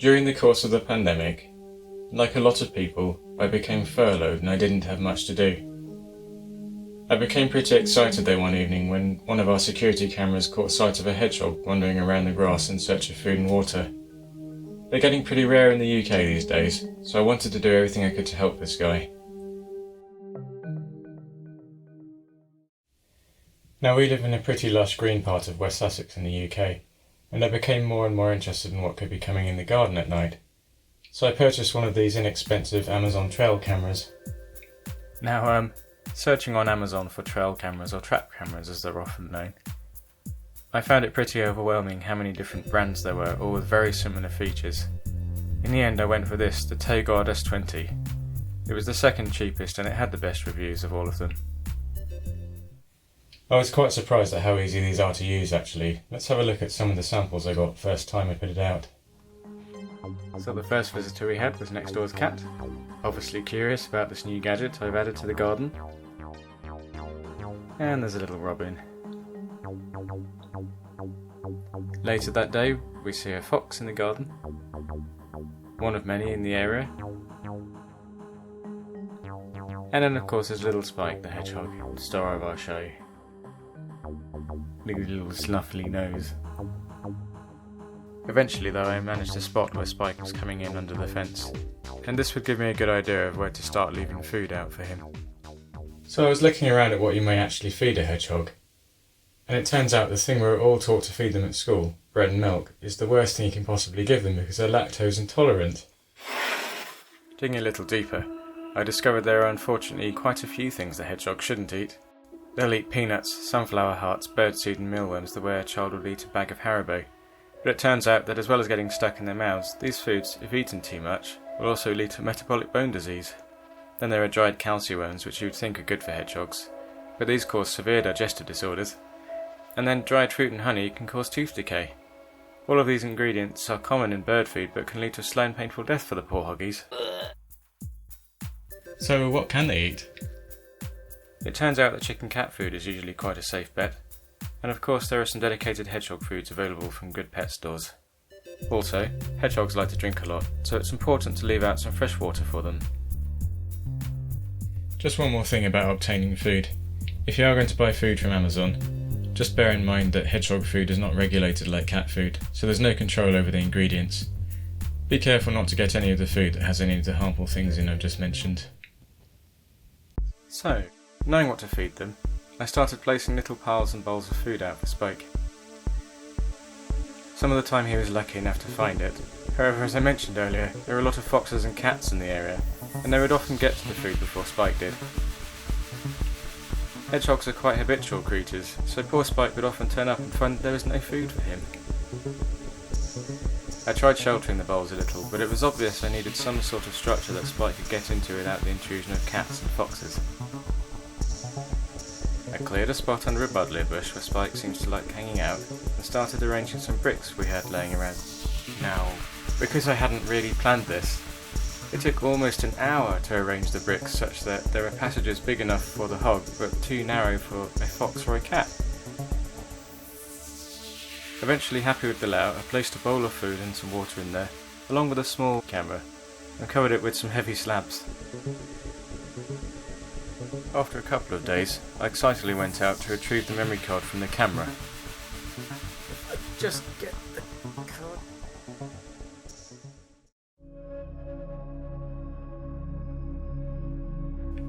During the course of the pandemic, like a lot of people, I became furloughed and I didn't have much to do. I became pretty excited though one evening when one of our security cameras caught sight of a hedgehog wandering around the grass in search of food and water. They're getting pretty rare in the UK these days, so I wanted to do everything I could to help this guy. Now we live in a pretty lush green part of West Sussex in the UK, and I became more and more interested in what could be coming in the garden at night. So I purchased one of these inexpensive Amazon trail cameras. Now, searching on Amazon for trail cameras, or trap cameras as they're often known, I found it pretty overwhelming how many different brands there were, all with very similar features. In the end I went for this, the Hedgehogs S20. It was the second cheapest and it had the best reviews of all of them. I was quite surprised at how easy these are to use actually. Let's have a look at some of the samples I got first time I put it out. So the first visitor we had was next door's cat, obviously curious about this new gadget I've added to the garden. And there's a little robin. Later that day we see a fox in the garden, one of many in the area. And then of course there's little Spike the hedgehog, the star of our show. Look at his little snuffly nose. Eventually though I managed to spot where Spike was coming in under the fence, and this would give me a good idea of where to start leaving food out for him. So I was looking around at what you may actually feed a hedgehog, and it turns out the thing we're all taught to feed them at school, bread and milk, is the worst thing you can possibly give them because they're lactose intolerant. Digging a little deeper, I discovered there are unfortunately quite a few things the hedgehog shouldn't eat. They'll eat peanuts, sunflower hearts, birdseed and mealworms the way a child would eat a bag of Haribo. But it turns out that as well as getting stuck in their mouths, these foods, if eaten too much, will also lead to metabolic bone disease. Then there are dried calciworms, which you would think are good for hedgehogs, but these cause severe digestive disorders. And then dried fruit and honey can cause tooth decay. All of these ingredients are common in bird food but can lead to a slow and painful death for the poor hoggies. So what can they eat? It turns out that chicken cat food is usually quite a safe bet. And of course there are some dedicated hedgehog foods available from good pet stores. Also, hedgehogs like to drink a lot, so it's important to leave out some fresh water for them. Just one more thing about obtaining food. If you are going to buy food from Amazon, just bear in mind that hedgehog food is not regulated like cat food, so there's no control over the ingredients. Be careful not to get any of the food that has any of the harmful things in I've just mentioned. So, knowing what to feed them, I started placing little piles and bowls of food out for Spike. Some of the time he was lucky enough to find it. However, as I mentioned earlier, there are a lot of foxes and cats in the area, and they would often get to the food before Spike did. Hedgehogs are quite habitual creatures, so poor Spike would often turn up and find that there was no food for him. I tried sheltering the bowls a little, but it was obvious I needed some sort of structure that Spike could get into without the intrusion of cats and foxes. I cleared a spot under a buddleia bush where Spike seems to like hanging out, and started arranging some bricks we had laying around. Now, because I hadn't really planned this, it took almost an hour to arrange the bricks such that there are passages big enough for the hog but too narrow for a fox or a cat. Eventually happy with the layout, I placed a bowl of food and some water in there, along with a small camera, and covered it with some heavy slabs. After a couple of days, I excitedly went out to retrieve the memory card from the camera. Just get the card.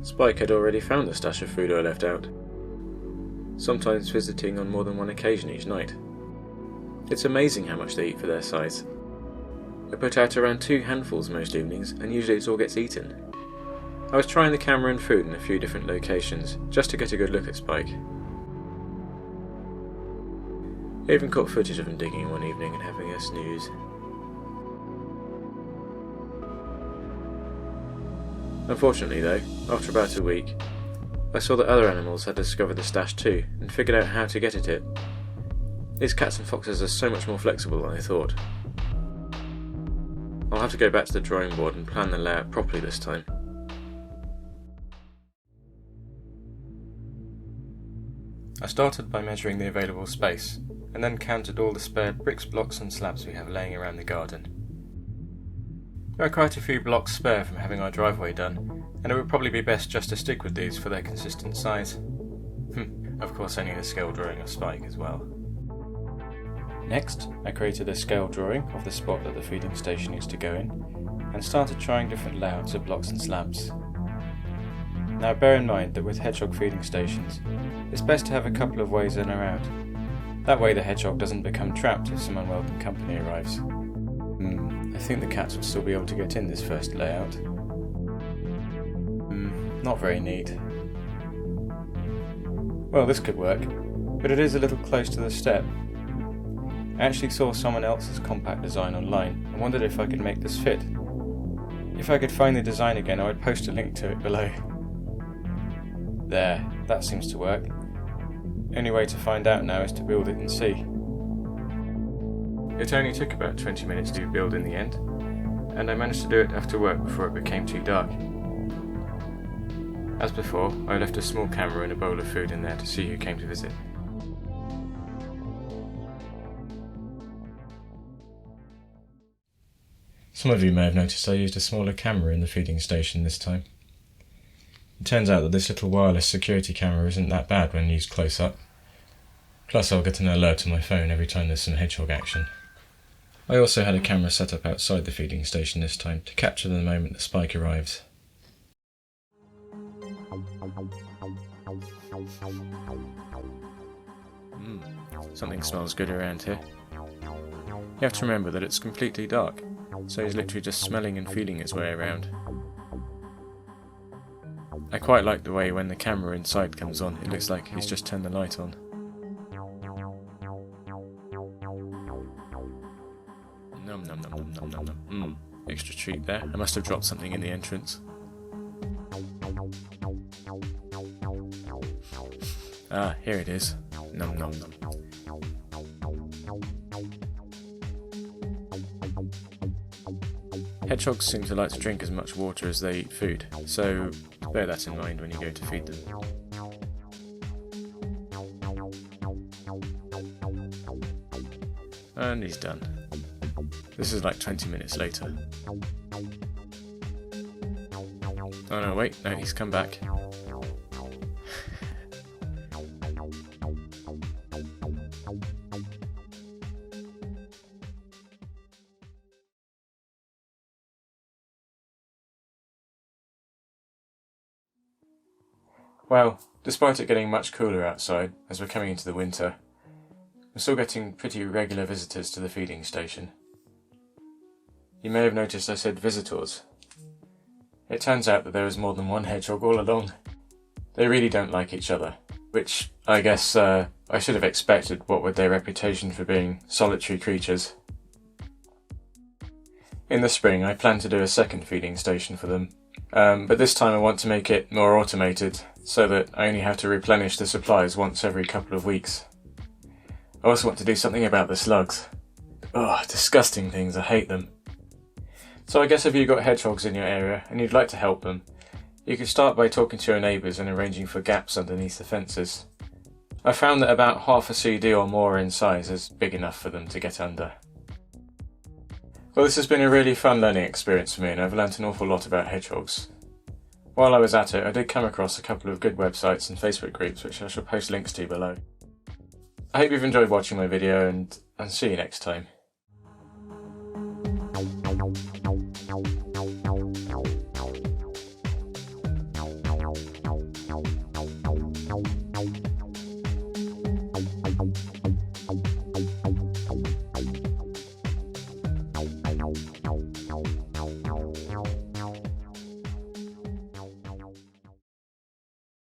Spike had already found the stash of food I left out, sometimes visiting on more than one occasion each night. It's amazing how much they eat for their size. I put out around 2 handfuls most evenings, and usually it all gets eaten. I was trying the camera and food in a few different locations, just to get a good look at Spike. I even caught footage of him digging one evening and having a snooze. Unfortunately though, after about a week, I saw that other animals had discovered the stash too, and figured out how to get at it. These cats and foxes are so much more flexible than I thought. I'll have to go back to the drawing board and plan the layout properly this time. I started by measuring the available space, and then counted all the spare bricks, blocks and slabs we have laying around the garden. There are quite a few blocks spare from having our driveway done, and it would probably be best just to stick with these for their consistent size. Of course I need a scale drawing of Spike as well. Next, I created a scale drawing of the spot that the feeding station is to go in, and started trying different layouts of blocks and slabs. Now bear in mind that with hedgehog feeding stations, it's best to have a couple of ways in or out. That way the hedgehog doesn't become trapped if some unwelcome company arrives. I think the cats would still be able to get in this first layout. Not very neat. Well, this could work, but it is a little close to the step. I actually saw someone else's compact design online and wondered if I could make this fit. If I could find the design again, I would post a link to it below. There, that seems to work. Only way to find out now is to build it and see. It only took about 20 minutes to build in the end, and I managed to do it after work before it became too dark. As before, I left a small camera and a bowl of food in there to see who came to visit. Some of you may have noticed I used a smaller camera in the feeding station this time. It turns out that this little wireless security camera isn't that bad when used close up. Plus I'll get an alert on my phone every time there's some hedgehog action. I also had a camera set up outside the feeding station this time to capture the moment that Spike arrives. Something smells good around here. You have to remember that it's completely dark, so he's literally just smelling and feeling his way around. I quite like the way when the camera inside comes on, it looks like he's just turned the light on. Nom nom nom nom nom nom nom. Extra treat there. I must have dropped something in the entrance. Ah, here it is. Nom nom nom. Hedgehogs seem to like to drink as much water as they eat food, so bear that in mind when you go to feed them. And he's done. This is like 20 minutes later. Oh no, wait, no, he's come back. Well, despite it getting much cooler outside as we're coming into the winter, we're still getting pretty regular visitors to the feeding station. You may have noticed I said visitors. It turns out that there is more than one hedgehog all along. They really don't like each other, which I guess I should have expected, what with their reputation for being solitary creatures. In the spring I plan to do a second feeding station for them, but this time I want to make it more automated, so that I only have to replenish the supplies once every couple of weeks. I also want to do something about the slugs. Oh, disgusting things, I hate them. So I guess if you've got hedgehogs in your area and you'd like to help them, you could start by talking to your neighbours and arranging for gaps underneath the fences. I found that about half a CD or more in size is big enough for them to get under. Well, this has been a really fun learning experience for me, and I've learnt an awful lot about hedgehogs. While I was at it, I did come across a couple of good websites and Facebook groups which I shall post links to below. I hope you've enjoyed watching my video, and see you next time.